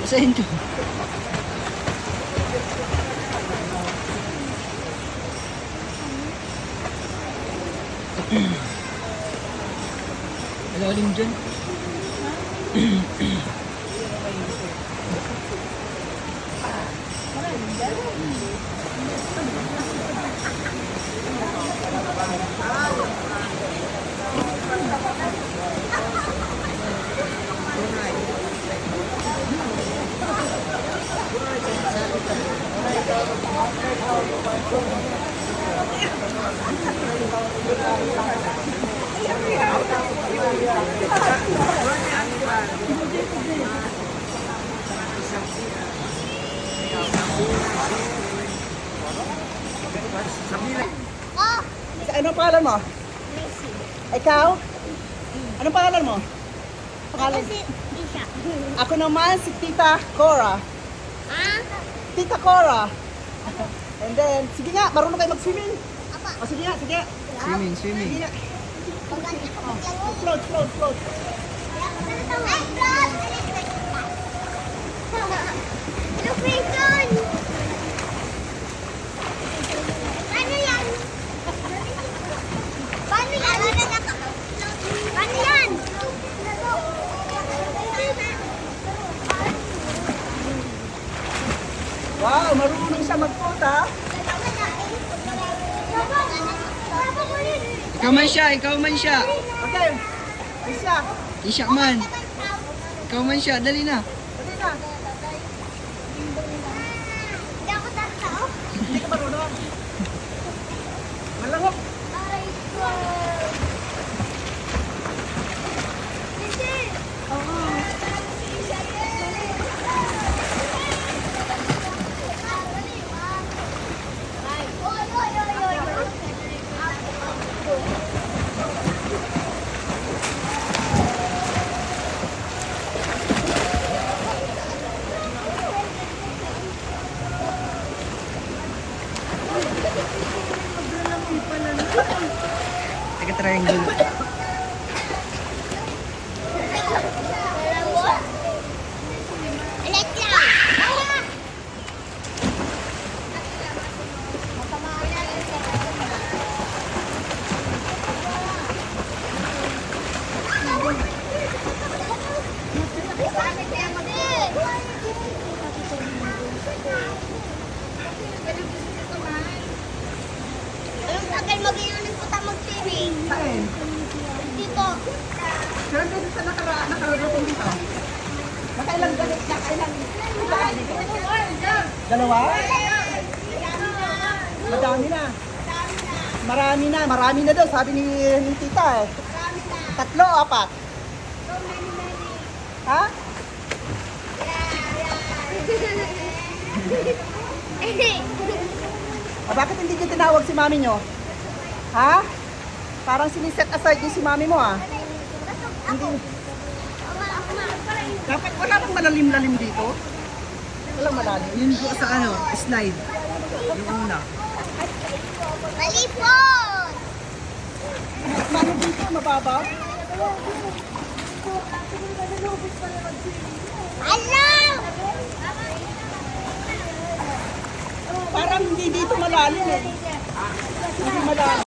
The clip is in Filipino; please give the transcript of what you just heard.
Basahin ko. Malalim dyan. Oh, Ano pangalan mo? Messi. Ikaw? Anong pangalan mo? Pangalan? Si Isha. Ako naman si Tita Cora. Ah? Tita Cora. And then, sige nga, marunong kayo mag-swimming. Apa? O sige nga, sige. Swimming, Sige swimming. nga. Pagkakit ako lang. Float, float, float. Ay, Flan! Location! Paano yan? Paano yan? Paano yan? Wow, marunong siya mag-float ha. Ikaw man siya, ikaw man siya. Okay. Isa. Isya man. Ikaw man siya, dali na. Dali na. Hindi ako tatao. Hindi ka marunong. Malangok. Aray ko. Hindi. Taga-triangle. Anong tagal mag-iunin po tayo mag-swimming? Saan? Dito. Saan kayo sa nakarating dito? Nakailang galit, nakailang saan dito? Dalawa? Madami na. Marami na daw, sabi ni tita eh. Tatlo, apat. Ha? Bakit hindi niyo tinawag si mami nyo? Ha? Parang siniset aside niyo si mami mo ah. Hindi. Dapat wala bang malalim-lalim dito? Walang malalim. Yun po sa ano, slide. Yung una. Malipon! Paano dito? Mababa? Alam! Parang hindi dito malalim eh. Hindi malalim.